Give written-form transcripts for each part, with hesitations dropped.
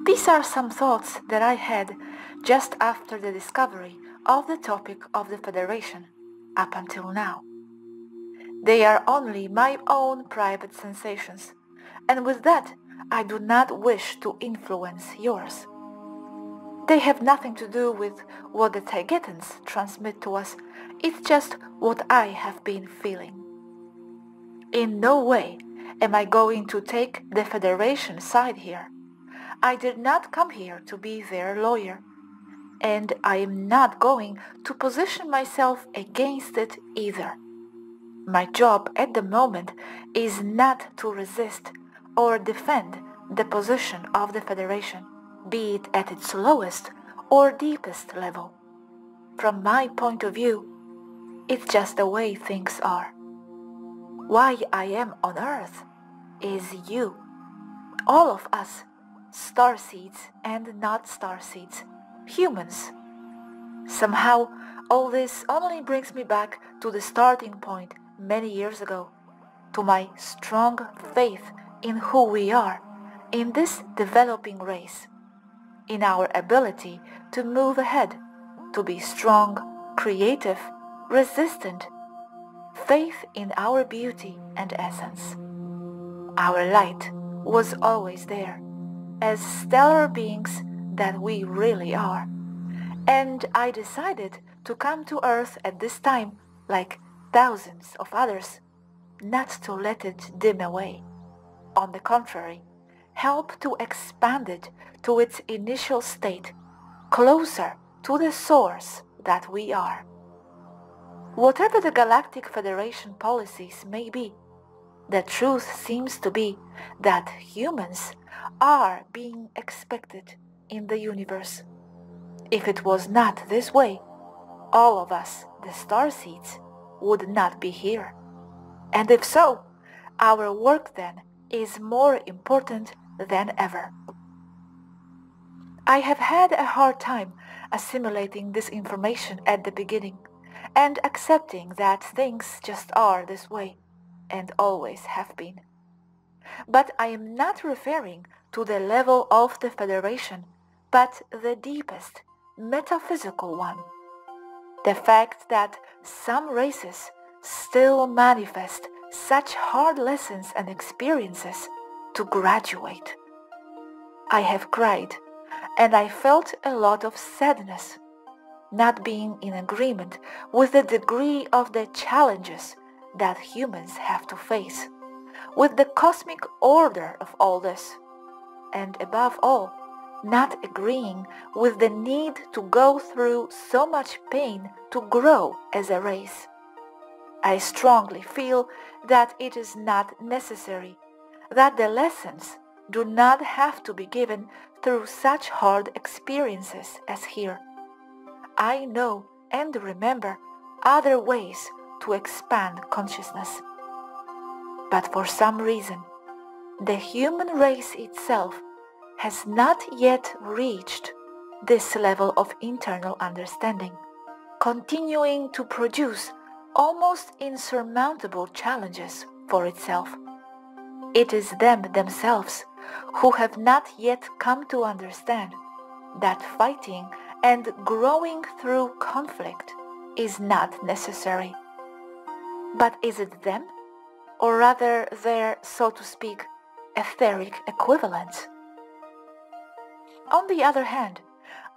These are some thoughts that I had just after the discovery of the topic of the Federation up until now. They are only my own private sensations, and with that I do not wish to influence yours. They have nothing to do with what the Taygetans transmit to us, it's just what I have been feeling. In no way am I going to take the Federation side here. I did not come here to be their lawyer, and I am not going to position myself against it either. My job at the moment is not to resist or defend the position of the Federation, be it at its lowest or deepest level. From my point of view, it's just the way things are. Why I am on Earth is you, all of us, starseeds and not starseeds, humans. Somehow, all this only brings me back to the starting point many years ago, to my strong faith in who we are, in this developing race, in our ability to move ahead, to be strong, creative, resistant, faith in our beauty and essence. Our light was always there, as stellar beings that we really are, and I decided to come to Earth at this time, like thousands of others, not to let it dim away. On the contrary, help to expand it to its initial state, closer to the source that we are. Whatever the Galactic Federation policies may be, the truth seems to be that humans are being expected in the universe. If it was not this way, all of us, the starseeds, would not be here. And if so, our work then is more important than ever. I have had a hard time assimilating this information at the beginning and accepting that things just are this way and always have been. But I am not referring to the level of the Federation, but the deepest, metaphysical one. The fact that some races still manifest such hard lessons and experiences to graduate. I have cried, and I felt a lot of sadness, not being in agreement with the degree of the challenges that humans have to face, with the cosmic order of all this, and above all, not agreeing with the need to go through so much pain to grow as a race. I strongly feel that it is not necessary, that the lessons do not have to be given through such hard experiences as here. I know and remember other ways to expand consciousness. But for some reason, the human race itself has not yet reached this level of internal understanding, continuing to produce almost insurmountable challenges for itself. It is them themselves who have not yet come to understand that fighting and growing through conflict is not necessary. But is it them, or rather their, so to speak, etheric equivalents? On the other hand,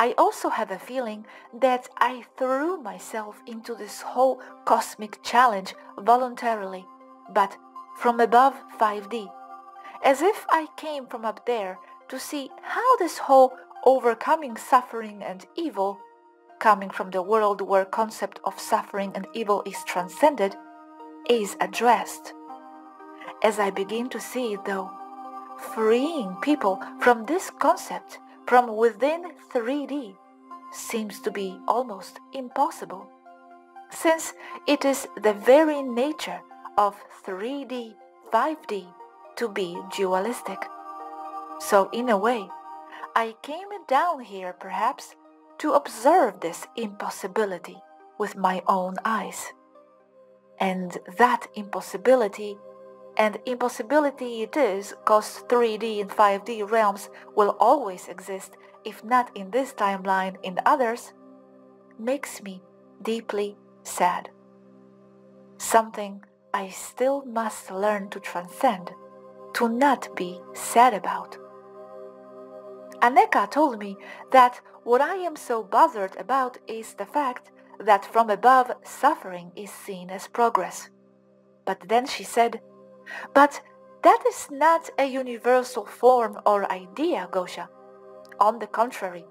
I also have a feeling that I threw myself into this whole cosmic challenge voluntarily, but from above 5D, as if I came from up there to see how this whole overcoming suffering and evil, coming from the world where concept of suffering and evil is transcended, is addressed. As I begin to see it though, freeing people from this concept from within 3D seems to be almost impossible, since it is the very nature of 3D, 5D to be dualistic. So in a way, I came down here perhaps to observe this impossibility with my own eyes. And that impossibility and impossibility it is, cause 3D and 5D realms will always exist, if not in this timeline, in others, makes me deeply sad. Something I still must learn to transcend, to not be sad about. Aneka told me that what I am so bothered about is the fact that from above suffering is seen as progress. But then she said, "But that is not a universal form or idea, Gosia. On the contrary,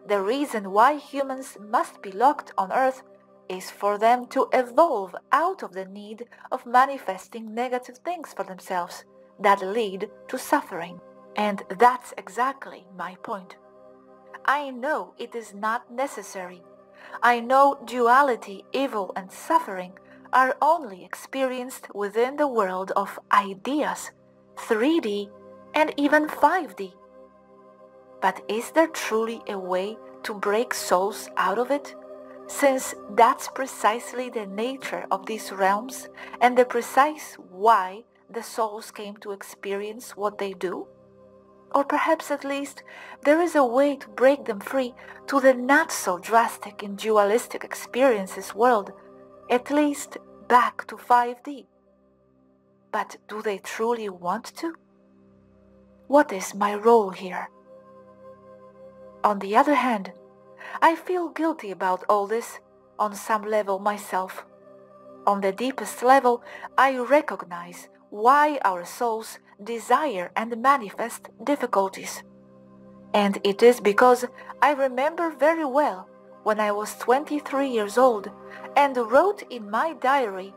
the reason why humans must be locked on Earth is for them to evolve out of the need of manifesting negative things for themselves that lead to suffering." And that's exactly my point. I know it is not necessary. I know duality, evil, and suffering are only experienced within the world of ideas, 3D, and even 5D. But is there truly a way to break souls out of it? Since that's precisely the nature of these realms and the precise why the souls came to experience what they do? Or perhaps at least there is a way to break them free to the not so drastic and dualistic experiences world, at least back to 5D. But do they truly want to? What is my role here? On the other hand, I feel guilty about all this on some level myself. On the deepest level, I recognize why our souls desire and manifest difficulties. And it is because I remember very well when I was 23 years old and wrote in my diary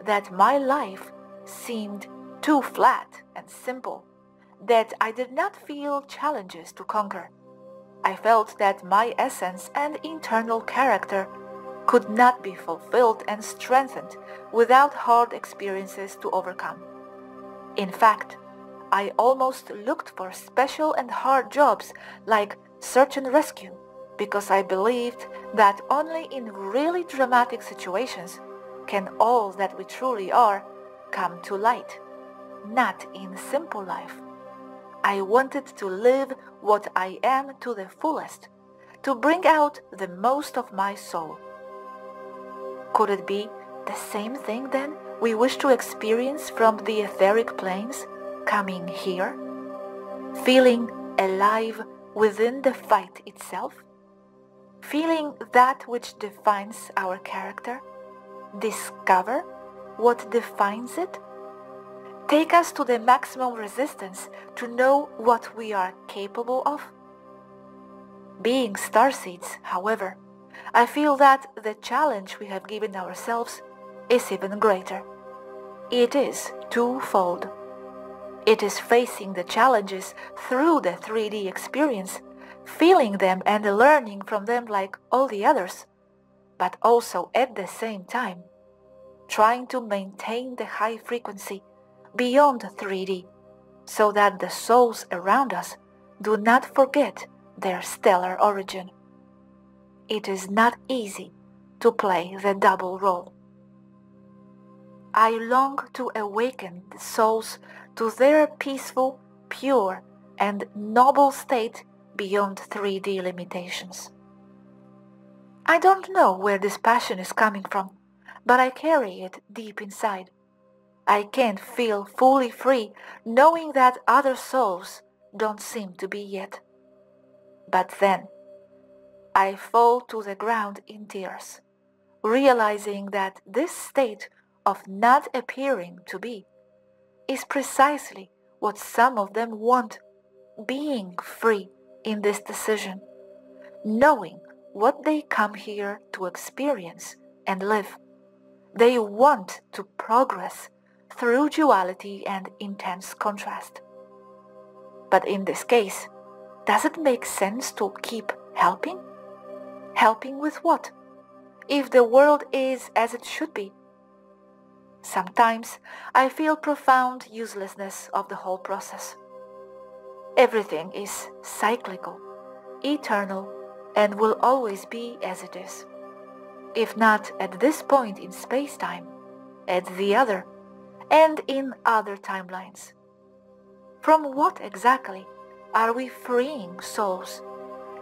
that my life seemed too flat and simple, that I did not feel challenges to conquer. I felt that my essence and internal character could not be fulfilled and strengthened without hard experiences to overcome. In fact, I almost looked for special and hard jobs like search and rescue because I believed that only in really dramatic situations can all that we truly are come to light, not in simple life. I wanted to live what I am to the fullest, to bring out the most of my soul. Could it be the same thing then we wish to experience from the etheric planes coming here? Feeling alive within the fight itself? Feeling that which defines our character? Discover what defines it? Take us to the maximum resistance to know what we are capable of? Being starseeds, however, I feel that the challenge we have given ourselves is even greater. It is twofold. It is facing the challenges through the 3D experience, feeling them and learning from them like all the others, but also at the same time, trying to maintain the high frequency beyond 3D, so that the souls around us do not forget their stellar origin. It is not easy to play the double role. I long to awaken the souls to their peaceful, pure, and noble state beyond 3D limitations. I don't know where this passion is coming from, but I carry it deep inside. I can't feel fully free knowing that other souls don't seem to be yet. But then, I fall to the ground in tears, realizing that this state of not appearing to be is precisely what some of them want, being free in this decision, knowing what they come here to experience and live. They want to progress through duality and intense contrast. But in this case, does it make sense to keep helping? Helping with what? If the world is as it should be. Sometimes I feel profound uselessness of the whole process. Everything is cyclical, eternal, and will always be as it is. If not at this point in space-time, at the other, and in other timelines. From what exactly are we freeing souls,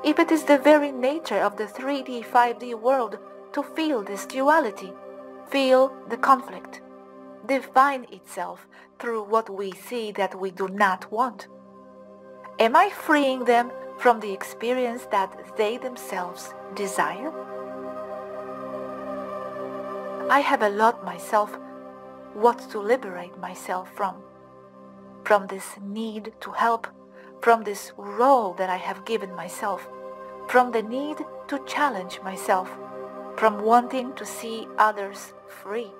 if it is the very nature of the 3D, 5D world to feel this duality, feel the conflict, define itself through what we see that we do not want? Am I freeing them from the experience that they themselves desire? I have allowed myself what to liberate myself from this need to help, from this role that I have given myself, from the need to challenge myself, from wanting to see others free,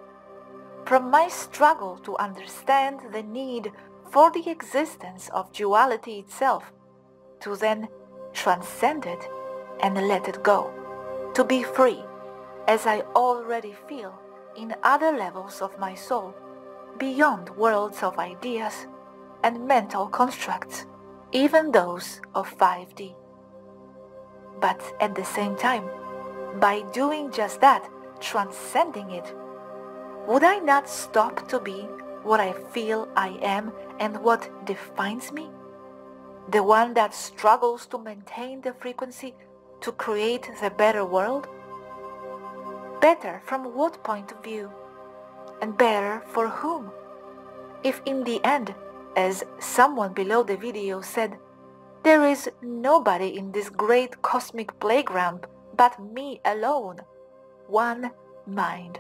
from my struggle to understand the need for the existence of duality itself, to then transcend it and let it go, to be free, as I already feel in other levels of my soul, beyond worlds of ideas and mental constructs, even those of 5D. But at the same time, by doing just that, transcending it, would I not stop to be what I feel I am and what defines me? The one that struggles to maintain the frequency to create the better world? Better from what point of view? And better for whom? If in the end, as someone below the video said, there is nobody in this great cosmic playground but me alone, one mind.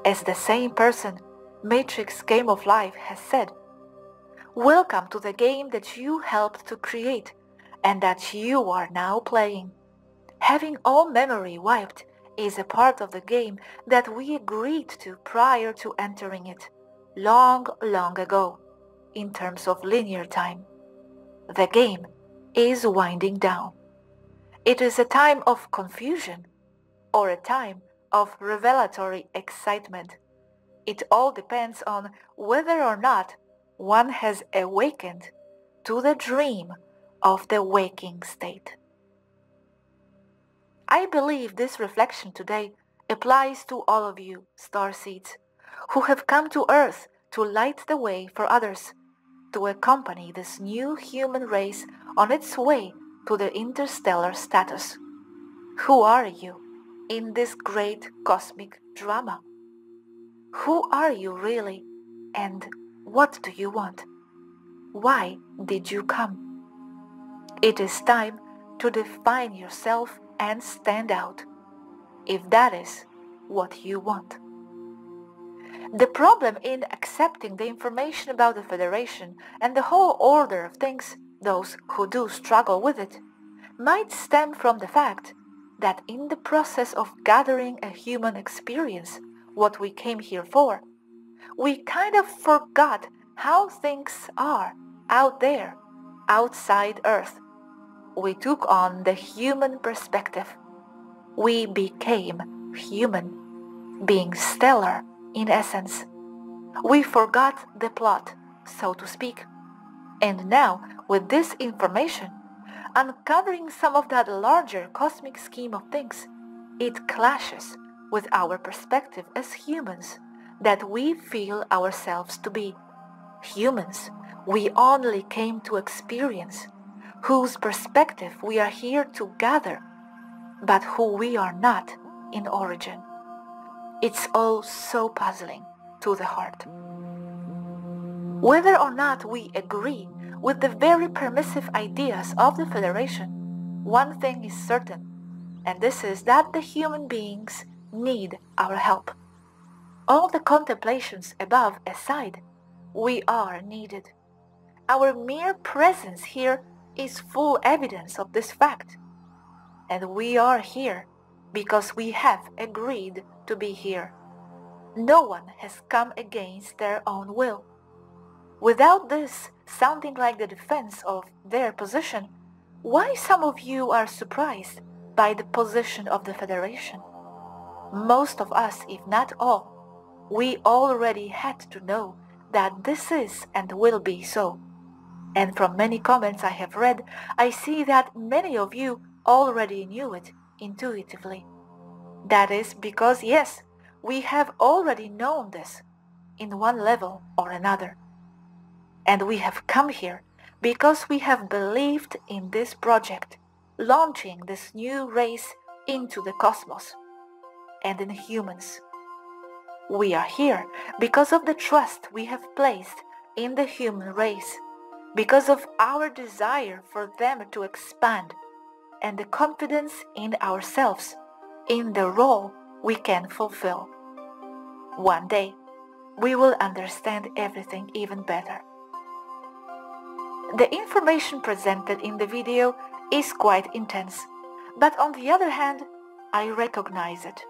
As the same person, Matrix Game of Life has said, welcome to the game that you helped to create and that you are now playing. Having all memory wiped is a part of the game that we agreed to prior to entering it, long ago, in terms of linear time. The game is winding down. It is a time of confusion or a time of revelatory excitement. It all depends on whether or not one has awakened to the dream of the waking state. I believe this reflection today applies to all of you, starseeds, who have come to Earth to light the way for others, to accompany this new human race on its way to the interstellar status. Who are you in this great cosmic drama? Who are you really, and what do you want? Why did you come? It is time to define yourself and stand out, if that is what you want. The problem in accepting the information about the Federation and the whole order of things, those who do struggle with it, might stem from the fact that in the process of gathering a human experience, what we came here for, we kind of forgot how things are out there, outside Earth. We took on the human perspective. We became human, being stellar in essence. We forgot the plot, so to speak. And now, with this information, uncovering some of that larger cosmic scheme of things, it clashes with our perspective as humans that we feel ourselves to be. Humans we only came to experience, whose perspective we are here to gather, but who we are not in origin. It's all so puzzling to the heart. Whether or not we agree with the very permissive ideas of the Federation, one thing is certain, and this is that the human beings need our help. All the contemplations above aside, we are needed. Our mere presence here is full evidence of this fact. And we are here because we have agreed to be here. No one has come against their own will. Without this sounding like the defense of their position, why some of you are surprised by the position of the Federation? Most of us, if not all, we already had to know that this is and will be so. And from many comments I have read, I see that many of you already knew it intuitively. That is because, yes, we have already known this. in one level or another. And we have come here because we have believed in this project, launching this new race into the cosmos and in humans. We are here because of the trust we have placed in the human race, because of our desire for them to expand, and the confidence in ourselves, in the role we can fulfill. One day, we will understand everything even better. The information presented in the video is quite intense, but on the other hand, I recognize it.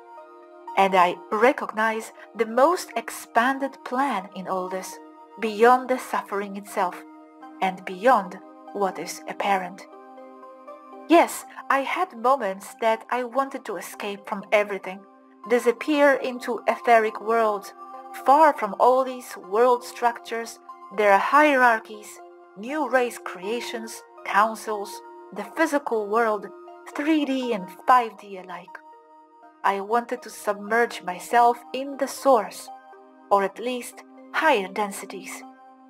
And I recognize the most expanded plan in all this, beyond the suffering itself, and beyond what is apparent. Yes, I had moments that I wanted to escape from everything, disappear into etheric worlds, far from all these world structures, their hierarchies, new race creations, councils, the physical world, 3D and 5D alike. I wanted to submerge myself in the source, or at least higher densities,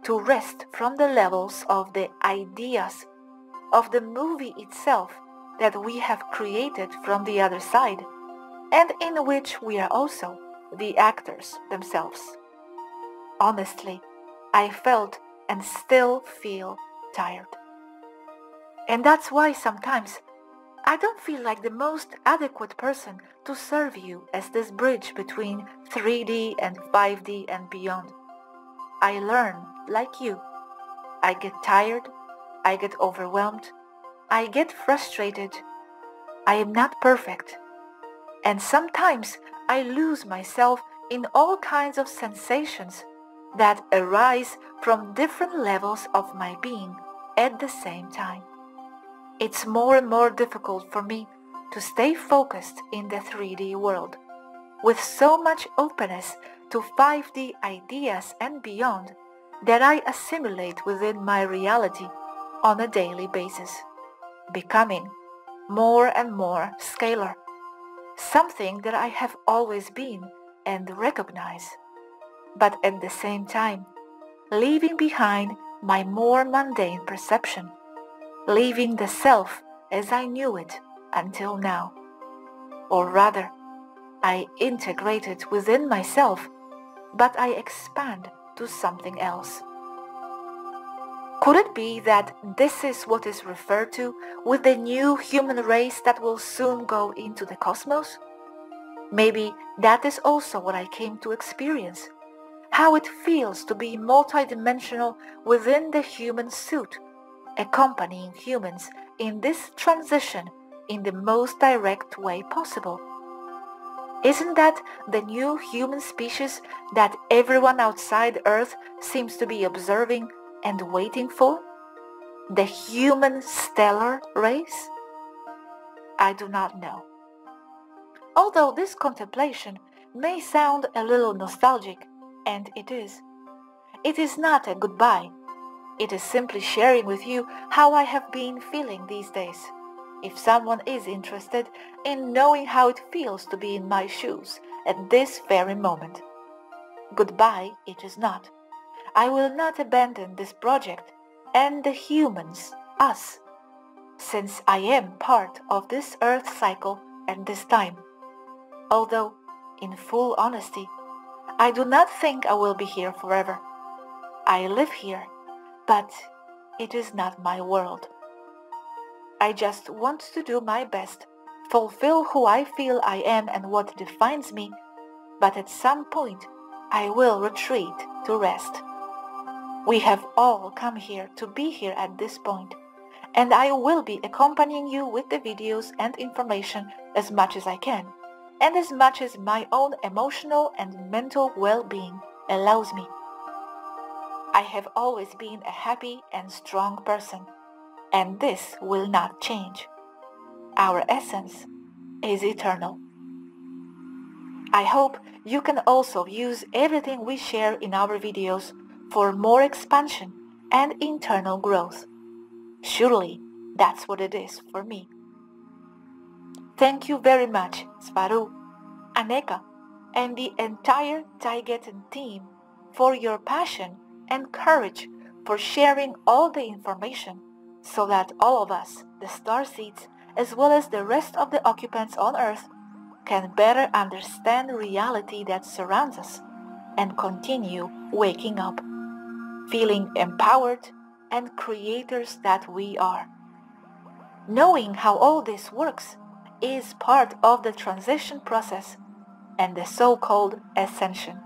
to rest from the levels of the ideas, of the movie itself that we have created from the other side, and in which we are also the actors themselves. Honestly, I felt and still feel tired. And that's why sometimes I don't feel like the most adequate person to serve you as this bridge between 3D and 5D and beyond. I learn like you. I get tired, I get overwhelmed, I get frustrated. I am not perfect. And sometimes I lose myself in all kinds of sensations that arise from different levels of my being at the same time. It's more and more difficult for me to stay focused in the 3D world, with so much openness to 5D ideas and beyond that I assimilate within my reality on a daily basis, becoming more and more scalar, something that I have always been and recognize, but at the same time, leaving behind my more mundane perception, leaving the self as I knew it until now. Or rather, I integrate it within myself, but I expand to something else. Could it be that this is what is referred to with the new human race that will soon go into the cosmos? Maybe that is also what I came to experience, how it feels to be multidimensional within the human suit, accompanying humans in this transition in the most direct way possible. Isn't that the new human species that everyone outside Earth seems to be observing and waiting for? The human stellar race? I do not know. Although this contemplation may sound a little nostalgic, and it is not a goodbye. It is simply sharing with you how I have been feeling these days. If someone is interested in knowing how it feels to be in my shoes at this very moment. Goodbye it is not. I will not abandon this project and the humans, us, since I am part of this earth cycle at this time. Although, in full honesty, I do not think I will be here forever. I live here, but it is not my world. I just want to do my best, fulfill who I feel I am and what defines me, but at some point I will retreat to rest. We have all come here to be here at this point, and I will be accompanying you with the videos and information as much as I can, and as much as my own emotional and mental well-being allows me. I have always been a happy and strong person, and this will not change. Our essence is eternal. I hope you can also use everything we share in our videos for more expansion and internal growth. Surely that's what it is for me. Thank you very much, Svaru, Aneka, and the entire Taygetan team for your passion and courage for sharing all the information so that all of us, the starseeds, as well as the rest of the occupants on Earth, can better understand the reality that surrounds us and continue waking up, feeling empowered and creators that we are. Knowing how all this works is part of the transition process and the so-called ascension.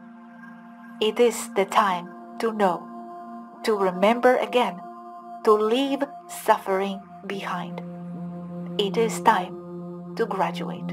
It is the time to know, to remember again, to leave suffering behind. It is time to graduate.